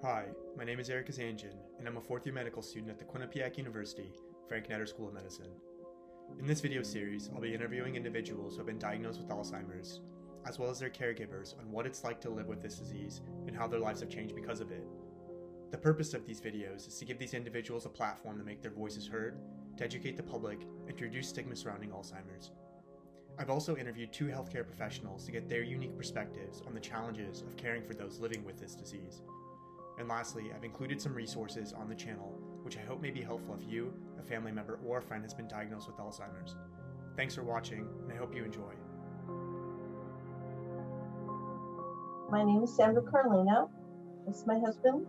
Hi, my name is Eric Kazanjian, and I'm a fourth-year medical student at the Quinnipiac University Frank Netter School of Medicine. In this video series, I'll be interviewing individuals who have been diagnosed with Alzheimer's, as well as their caregivers on what it's like to live with this disease and how their lives have changed because of it. The purpose of these videos is to give these individuals a platform to make their voices heard, to educate the public, and to reduce stigma surrounding Alzheimer's. I've also interviewed two healthcare professionals to get their unique perspectives on the challenges of caring for those living with this disease. And lastly, I've included some resources on the channel, which I hope may be helpful if you, a family member, or a friend has been diagnosed with Alzheimer's. Thanks for watching, and I hope you enjoy. My name is Sandra Carlino. This is my husband.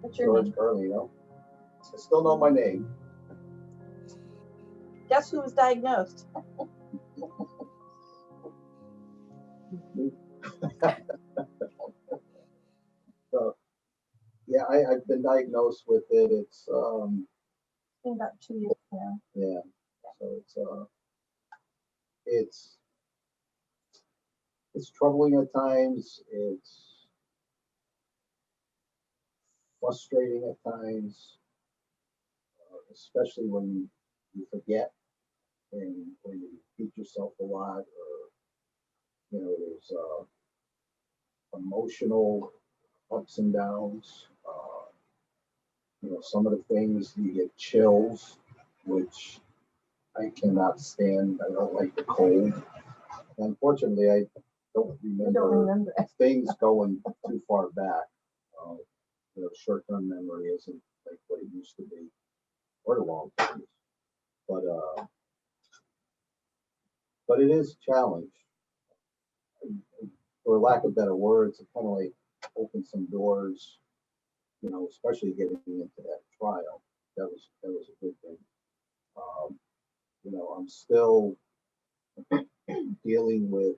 What's your George name? Carlino. I still know my name. Guess who was diagnosed? So, yeah, I've been diagnosed with it. It's In about 2 years now. yeah. So it's troubling at times. It's frustrating at times, especially when you forget and when you repeat yourself a lot, or there's emotional ups and downs. Some of the things you get chills, which I cannot stand. I don't like the cold. Unfortunately, I don't remember things going too far back. Short-term memory isn't like what it used to be, or the long-term. But it is a challenge. For lack of better words, it kind of like opened some doors. Especially getting into that trial, that was a good thing. I'm still dealing with,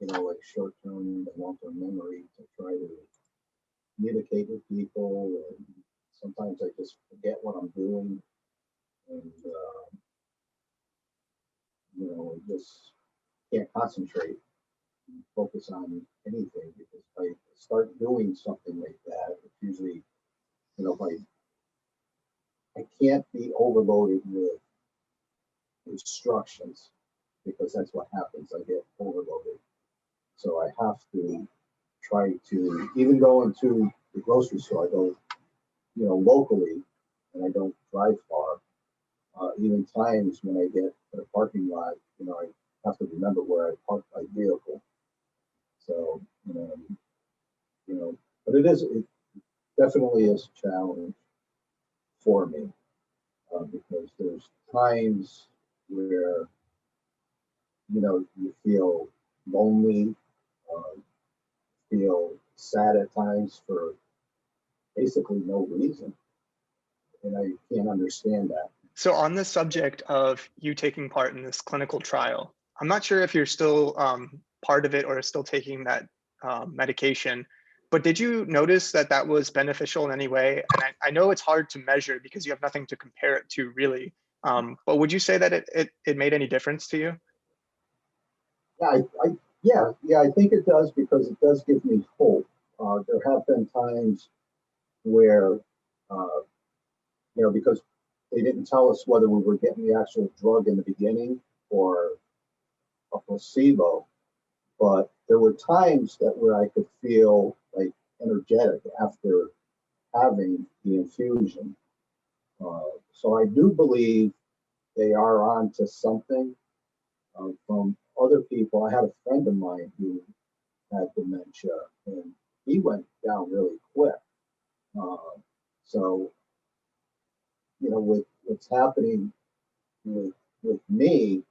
like short-term and long-term memory to try to communicate with people, and sometimes I just forget what I'm doing, and just can't concentrate and focus on anything, because if I start doing something like that, it's usually, if I can't be overloaded with instructions, because that's what happens. I get overloaded. So I have to try to, even go into the grocery store, I go, locally, and I don't drive far. Even times when I get to the parking lot, I have to remember where I parked my vehicle. So, but it definitely is a challenge for me, because there's times where, you feel lonely, feel sad at times for basically no reason. And I can't understand that. So on the subject of you taking part in this clinical trial, I'm not sure if you're still part of it or still taking that medication, but did you notice that that was beneficial in any way? And I know it's hard to measure because you have nothing to compare it to really, but would you say that it made any difference to you? Yeah, I think it does, because it does give me hope. There have been times where, because they didn't tell us whether we were getting the actual drug in the beginning or a placebo, but there were times where I could feel like energetic after having the infusion. So I do believe they are on to something. From other people, I had a friend of mine who had dementia, and he went down really quick. So, with what's happening with me,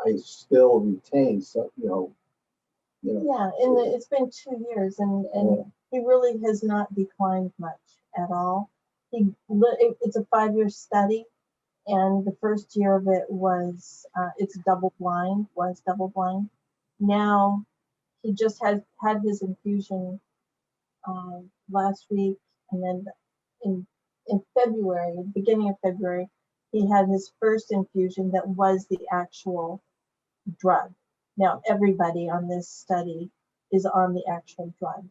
I still retain some, Yeah, and it's been 2 years, and he really has not declined much at all. It's a 5-year study, and the first year of it was it's double blind. Now he just had his infusion last week, and then in February, beginning of February, he had his first infusion that was the actual drug. Now everybody on this study is on the actual drug.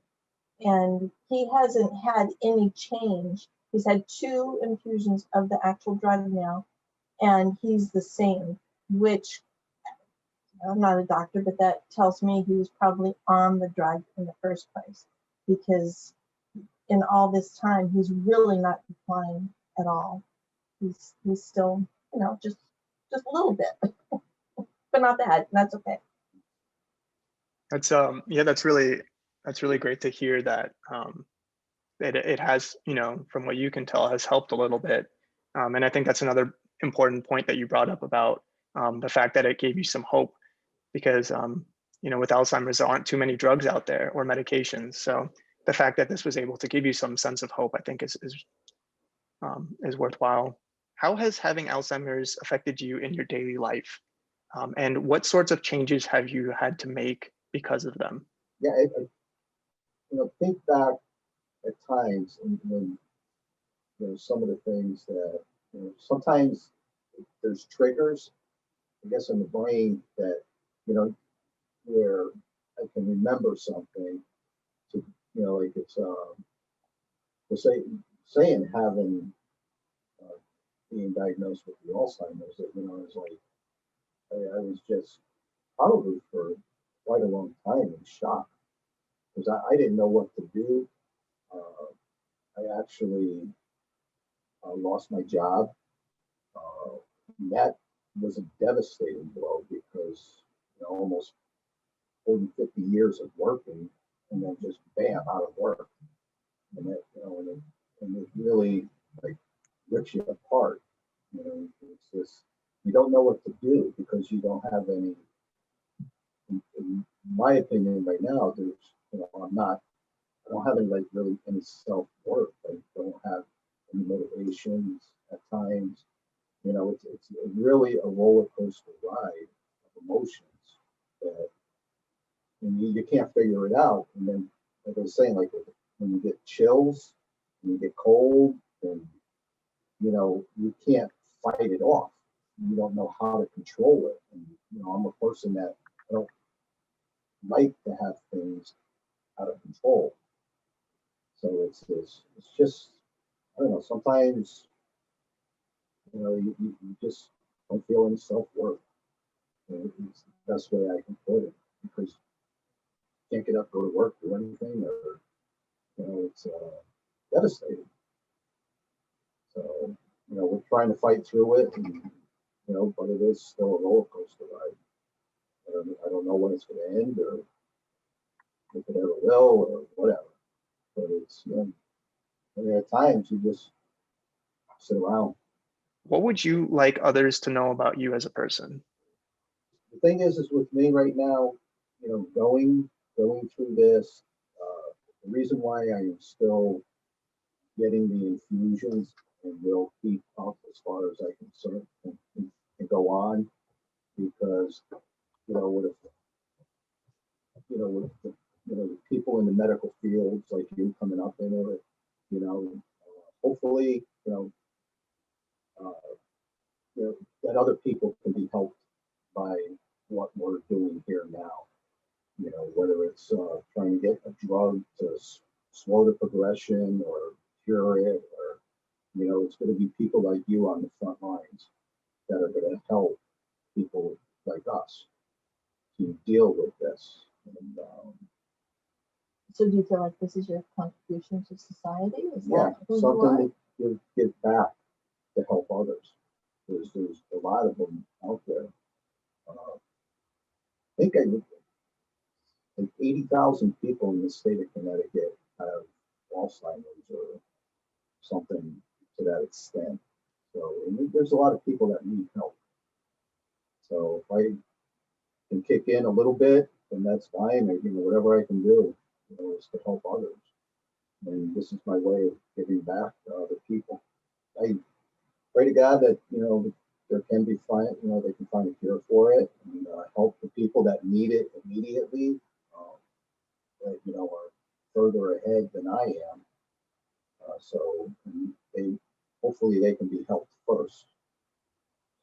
and he hasn't had any change. He's had 2 infusions of the actual drug now, and he's the same, which I'm not a doctor, but that tells me he was probably on the drug in the first place, because in all this time, he's really not declining at all. He's still, just a little bit, but not bad. That's okay. That's yeah, that's really great to hear that it has, from what you can tell, has helped a little bit. And I think that's another important point that you brought up about the fact that it gave you some hope, because with Alzheimer's, there aren't too many drugs out there or medications. So the fact that this was able to give you some sense of hope, I think is worthwhile. How has having Alzheimer's affected you in your daily life? And what sorts of changes have you had to make because of them? Yeah, think back at times when some of the things that sometimes there's triggers, I guess, in the brain that where I can remember something to like it's saying having being diagnosed with the Alzheimer's, that is like I was just probably for quite a long time in shock, because I didn't know what to do. I actually lost my job. That was a devastating blow, because almost 40, 50 years of working, and then just bam, out of work. And that, and it really like rips you apart. It's just, you don't know what to do, because you don't have any, in my opinion right now, there's, I don't have any, like, really any self-worth. I don't have any motivations at times. It's really a roller coaster ride of emotions that, and you can't figure it out. And then, like I was saying, like when you get chills, when you get cold, and you can't fight it off. You don't know how to control it. And I'm a person that I don't like to have things out of control. So it's just, I don't know. Sometimes you just don't feel any self-worth. It's the best way I can put it, because you can't get up, go to work, do anything, or it's devastating. So we're trying to fight through it, and but it is still a roller coaster ride. I don't know when it's going to end, or if it ever will, or whatever. But it's at times you just sit around. What would you like others to know about you as a person? The thing is with me right now, going through this, the reason why I am still getting the infusions and will keep up as far as I can go on, because with the people in the medical fields like you coming up in it, hopefully that other people can be helped by what we're doing here now. Whether it's trying to get a drug to slow the progression or cure it, or it's going to be people like you on the front lines that are going to help people like us to deal with this. And, so do you feel like this is your contribution to society? Is yeah, that who something to give back to help others. There's a lot of them out there. I think like 80,000 people in the state of Connecticut have Alzheimer's or something to that extent. So there's a lot of people that need help. So if I can kick in a little bit, then that's fine. Or, whatever I can do, is to help others. And this is my way of giving back to other people. I pray to God that there can be they can find a cure for it, and help the people that need it immediately, that are further ahead than I am. So hopefully they can be helped first.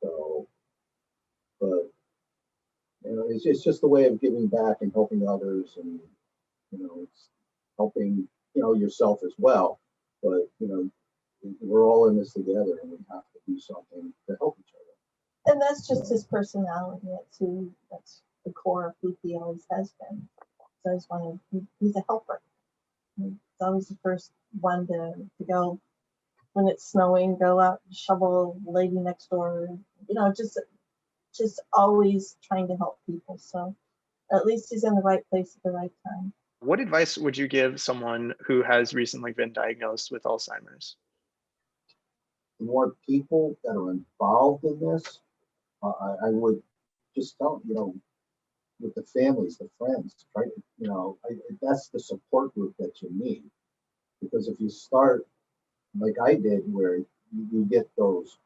So, but it's just a way of giving back and helping others, and helping, yourself as well. But, we're all in this together and we have to do something to help each other. And that's just his personality. That's the core of who he always has been. So he's a helper. He's always the first one to go when it's snowing, go out and shovel the lady next door, just always trying to help people. So at least he's in the right place at the right time. What advice would you give someone who has recently been diagnosed with Alzheimer's? The more people that are involved in this, I would just tell, with the families, the friends, try to, that's the support group that you need. Because if you start like I did, where you get those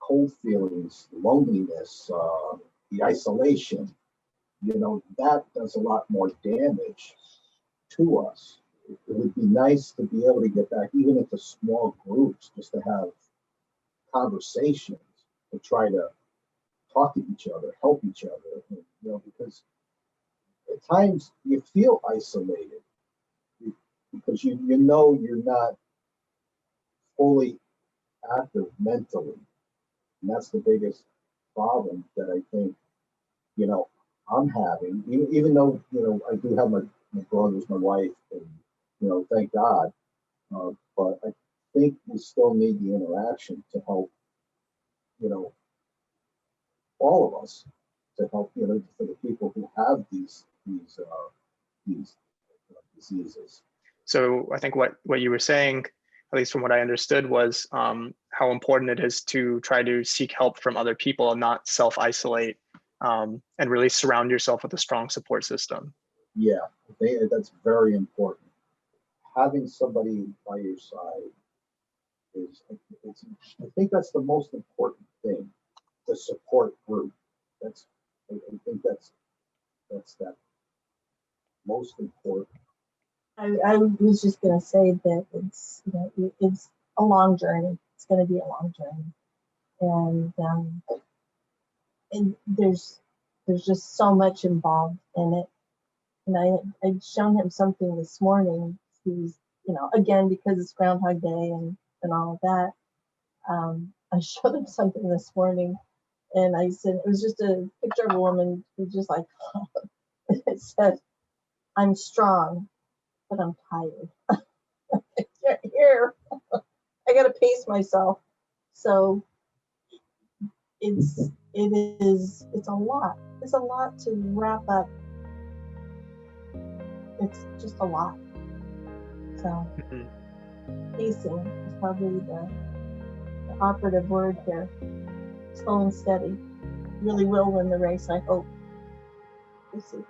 cold feelings, loneliness, the isolation, that does a lot more damage to us. It would be nice to be able to get back, even into small groups, just to have conversations, to try to talk to each other, help each other, because at times you feel isolated because you're not fully active mentally. And that's the biggest problem that I think, I'm having, even though, I do have my brothers, my wife, and, thank God. But I think we still need the interaction to help, all of us, to help, for the people who have these diseases. So I think what you were saying, at least from what I understood, was how important it is to try to seek help from other people and not self-isolate, and really surround yourself with a strong support system. Yeah, that's very important. Having somebody by your side I think that's the most important thing, the support group. I think that's that most important. I was just going to say that it's a long journey. It's going to be a long journey, and there's just so much involved in it. And I'd shown him something this morning. He's, again, because it's Groundhog Day and all of that. I showed him something this morning, and I said it was just a picture of a woman who's just like, it said, "I'm strong, but I'm tired." Here, I gotta pace myself. So it's a lot. It's a lot to wrap up. It's just a lot. So pacing is probably the operative word here. Slow and steady. Really will win the race, I hope. We'll see.